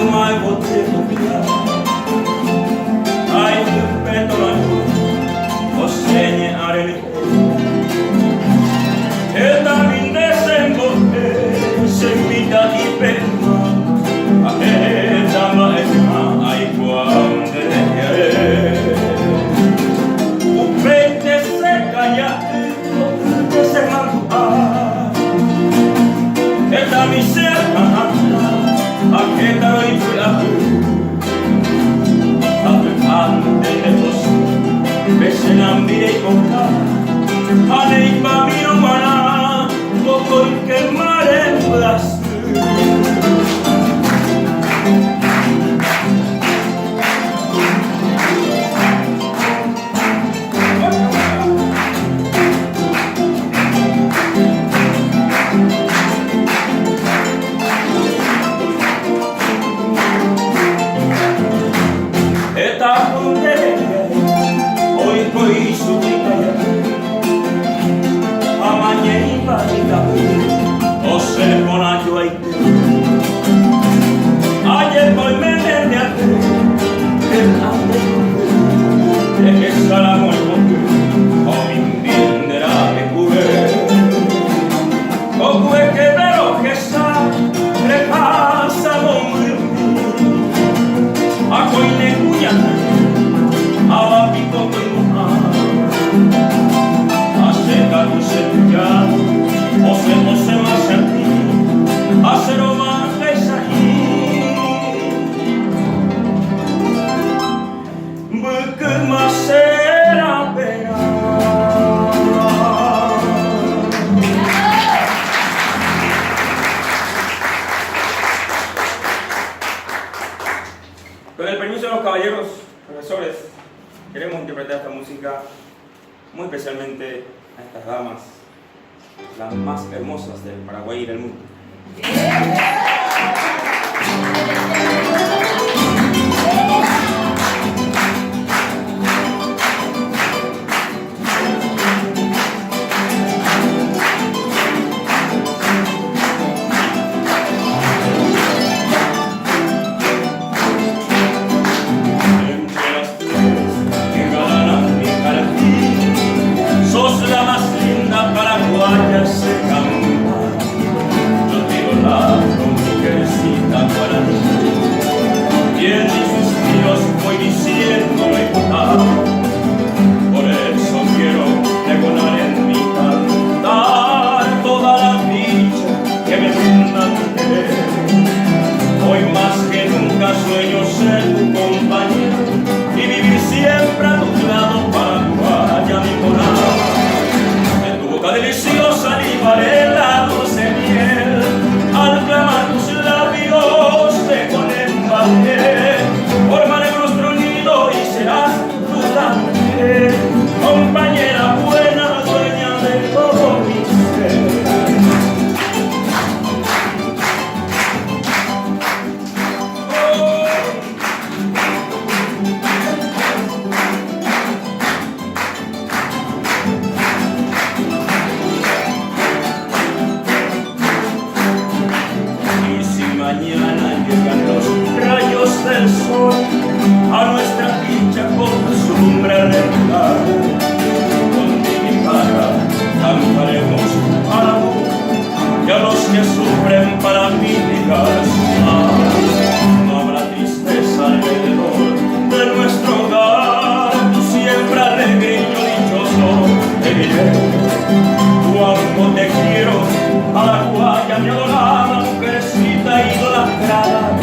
mai potevo pigliare, hai il petto o segnare le e dammi in desembotte seguita di penna a te dama e ma ai quando un pente se callate che se mantua e dammi se a che da noi ante le poste pese nambire coca a lei bambino mana poco il che mare blas o se le pone yo ahí ayer voy me vende a ti el que sala muy porque o mi venderá que cube que vero que sa le pasa muy a coine cuya a la pico a seca tu seca Ose más a ti, acero más ahí, porque más será pena. Con el permiso de los caballeros, profesores, queremos interpretar esta música muy especialmente a estas damas, las más hermosas del Paraguay y del mundo. Entre las flores que ganan mi jardín, sos la más linda paraguaya se canta. Yo tiro la con mi quercita para mí, y en mis suspiros voy diciendo lo importante. Por eso quiero pregonar en mi cantar toda la dicha que me brinda tu querer. Hoy más que nunca sueño ser tu compañero y vivir siempre a tu lado, Paraguaya mi morada. En tu boca deliciosa libaré la dulce miel, al clamar tus labios te conectaré, formaré nuestro nido y serás tú la mujer, compañera buena, dueña de todo mi ser. Mañana llegan los rayos del sol a nuestra dicha con su lumbre regular. Con mi guitarra cantaremos al amor y a los que sufren para mi ligación. No habrá tristeza alrededor de nuestro hogar, tú siempre alegre y yo dichoso te diré. Cuánto te quiero, Paraguaya mi adorada, mujercita idolatrada.